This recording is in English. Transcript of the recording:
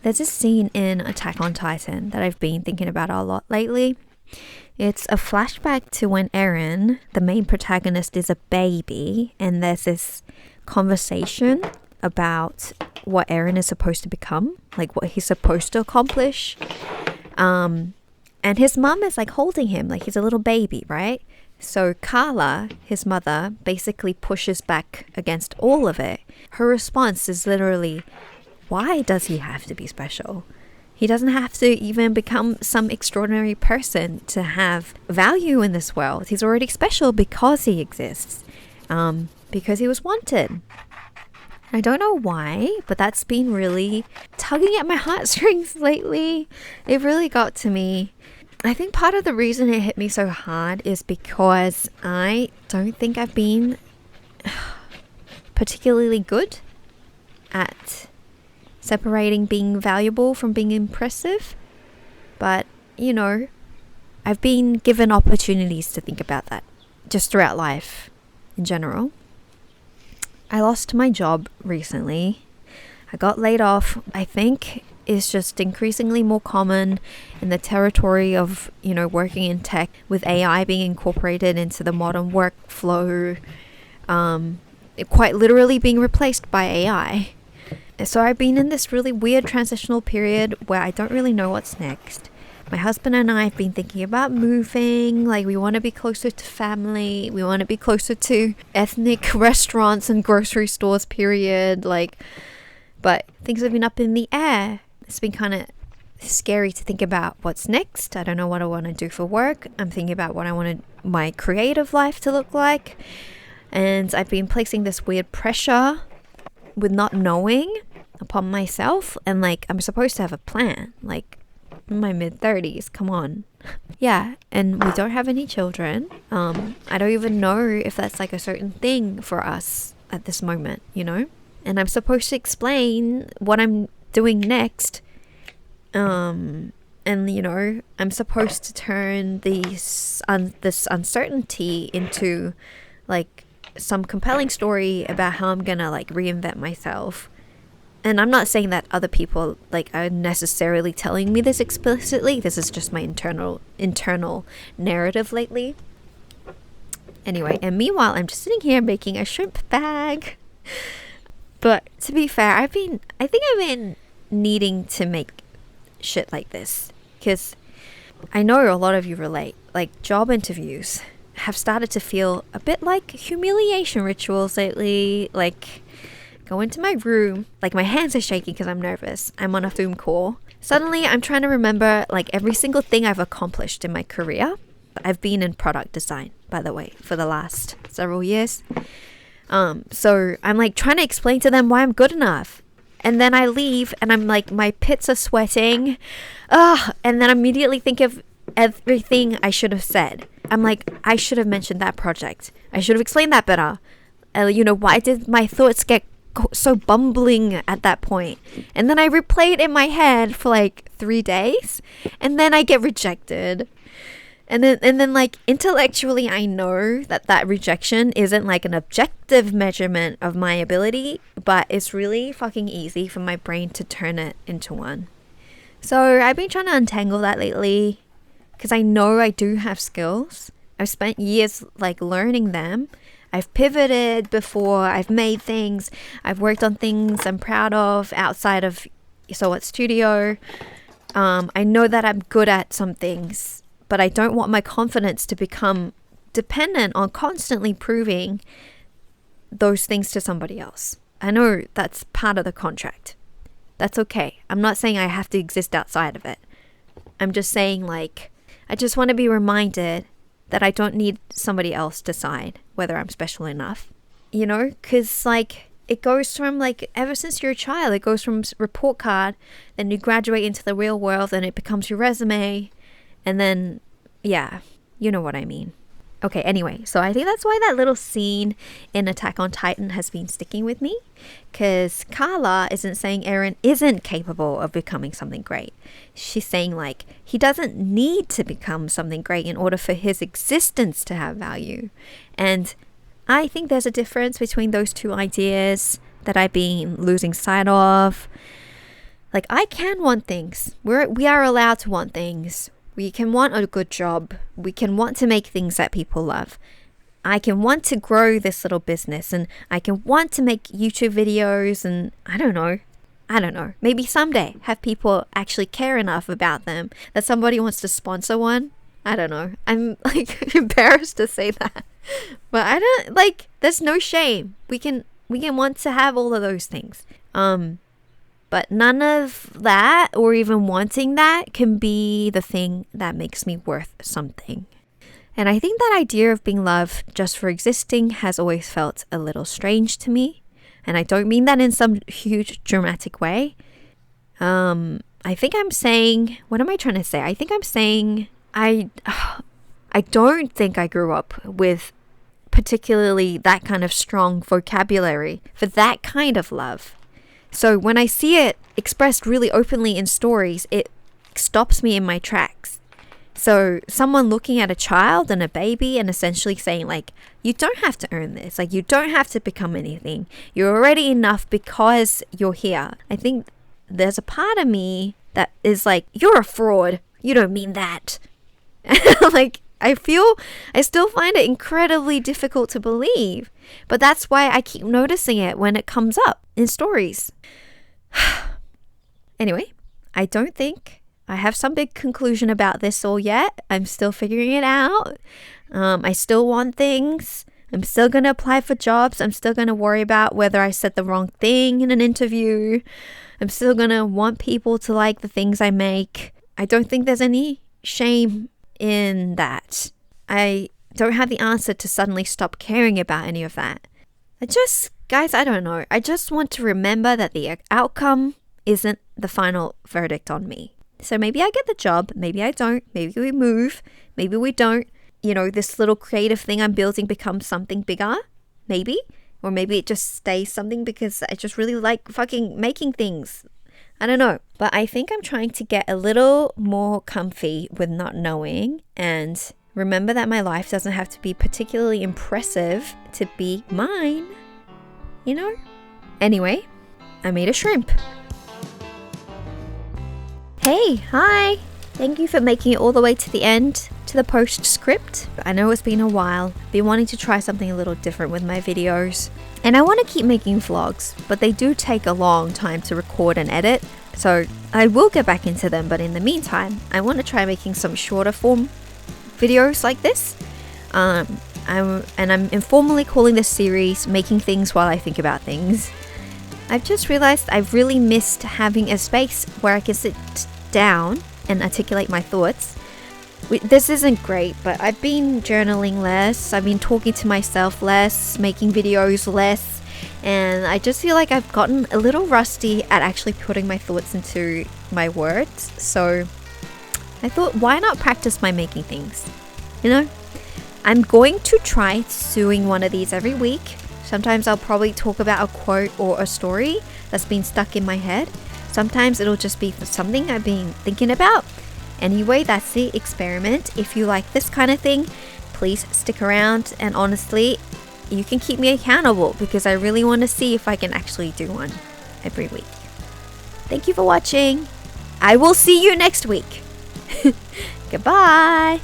There's a scene in Attack on Titan that I've been thinking about a lot lately. It's a flashback to when Eren, the main protagonist, is a baby, and there's this conversation about what Eren is supposed to become, like what he's supposed to accomplish. And his mum is like holding him like he's a little baby, right? So Carla, his mother, basically pushes back against all of it. Her response is literally, why does he have to be special? He doesn't have to even become some extraordinary person to have value in this world. He's already special because he exists, because he was wanted. I don't know why, but that's been really tugging at my heartstrings lately. It really got to me. I think part of the reason it hit me so hard is because I don't think I've been particularly good at separating being valuable from being impressive. But, you know, I've been given opportunities to think about that just throughout life in general. I lost my job recently. I got laid off. I think it's just increasingly more common in the territory of, you know, working in tech with AI being incorporated into the modern workflow, quite literally being replaced by AI. So I've been in this really weird transitional period where I don't really know what's next. My husband and I have been thinking about moving. Like, we want to be closer to family. We want to be closer to ethnic restaurants and grocery stores, period. Like, but things have been up in the air. It's been kind of scary to think about what's next. I don't know what I want to do for work. I'm thinking about what I want my creative life to look like. And I've been placing this weird pressure with not knowing upon myself, and like I'm supposed to have a plan, like in my mid-30s, come on. Yeah, and we don't have any children. I don't even know if that's like a certain thing for us at this moment, you know, and I'm supposed to explain what I'm doing next, and you know, I'm supposed to turn this uncertainty into like some compelling story about how I'm gonna like reinvent myself. And I'm not saying that other people like are necessarily telling me this explicitly. This is just my internal narrative lately. Anyway, and meanwhile I'm just sitting here making a shrimp bag. But to be fair, I think I've been needing to make shit like this because I know a lot of you relate. Like, job interviews have started to feel a bit like humiliation rituals lately. Like, go into my room, like my hands are shaking because I'm nervous. I'm on a Zoom call. Suddenly I'm trying to remember like every single thing I've accomplished in my career. I've been in product design, by the way, for the last several years. So I'm like trying to explain to them why I'm good enough. And then I leave and I'm like, my pits are sweating. And then I immediately think of everything I should have said. I'm like, I should have mentioned that project. I should have explained that better. You know, why did my thoughts get so bumbling at that point? And then I replay it in my head for like 3 days, and then I get rejected. And then like intellectually I know that rejection isn't like an objective measurement of my ability, but it's really fucking easy for my brain to turn it into one. So I've been trying to untangle that lately because I know I do have skills. I've spent years like learning them. I've pivoted before, I've made things, I've worked on things I'm proud of outside of So What Studio. I know that I'm good at some things, but I don't want my confidence to become dependent on constantly proving those things to somebody else. I know that's part of the contract. That's okay. I'm not saying I have to exist outside of it. I'm just saying, like, I just want to be reminded that I don't need somebody else to decide whether I'm special enough. You know, because like it goes from like ever since you're a child, it goes from report card, then you graduate into the real world and it becomes your resume. And then, yeah, you know what I mean. Okay, anyway, so I think that's why that little scene in Attack on Titan has been sticking with me, because Carla isn't saying Eren isn't capable of becoming something great. She's saying like he doesn't need to become something great in order for his existence to have value. And I think there's a difference between those two ideas that I've been losing sight of. Like, I can want things. We are allowed to want things. We can want a good job. We can want to make things that people love. I can want to grow this little business, and I can want to make YouTube videos, and I don't know. Maybe someday have people actually care enough about them that somebody wants to sponsor one. I don't know. I'm like embarrassed to say that. But I don't like, there's no shame. We can want to have all of those things. But none of that, or even wanting that, can be the thing that makes me worth something. And I think that idea of being loved just for existing has always felt a little strange to me. And I don't mean that in some huge dramatic way. I think I'm saying, what am I trying to say? I think I'm saying I don't think I grew up with particularly that kind of strong vocabulary for that kind of love. So when I see it expressed really openly in stories, it stops me in my tracks. So someone looking at a child and a baby and essentially saying, like, you don't have to earn this. Like, you don't have to become anything. You're already enough because you're here. I think there's a part of me that is like, you're a fraud. You don't mean that. Like, I still find it incredibly difficult to believe. But that's why I keep noticing it when it comes up in stories. Anyway, I don't think I have some big conclusion about this all yet. I'm still figuring it out. I still want things. I'm still going to apply for jobs. I'm still going to worry about whether I said the wrong thing in an interview. I'm still going to want people to like the things I make. I don't think there's any shame in that. I don't have the answer to suddenly stop caring about any of that. Guys, I don't know. I just want to remember that the outcome isn't the final verdict on me. So maybe I get the job, maybe I don't, maybe we move, maybe we don't. You know, this little creative thing I'm building becomes something bigger, maybe. Or maybe it just stays something because I just really like fucking making things. I don't know. But I think I'm trying to get a little more comfy with not knowing and remember that my life doesn't have to be particularly impressive to be mine. You know? Anyway, I made a shrimp. Hey, hi! Thank you for making it all the way to the end, to the postscript. I know it's been a while. I've been wanting to try something a little different with my videos. And I want to keep making vlogs, but they do take a long time to record and edit. So I will get back into them, but in the meantime, I want to try making some shorter form videos like this. I'm informally calling this series Making Things While I Think About Things. I've just realized I've really missed having a space where I can sit down and articulate my thoughts. This isn't great, but I've been journaling less, I've been talking to myself less, making videos less, and I just feel like I've gotten a little rusty at actually putting my thoughts into my words. So I thought, why not practice my making things? You know? I'm going to try doing one of these every week. Sometimes I'll probably talk about a quote or a story that's been stuck in my head. Sometimes it'll just be something I've been thinking about. Anyway, that's the experiment. If you like this kind of thing, please stick around. And honestly, you can keep me accountable because I really want to see if I can actually do one every week. Thank you for watching. I will see you next week. Goodbye.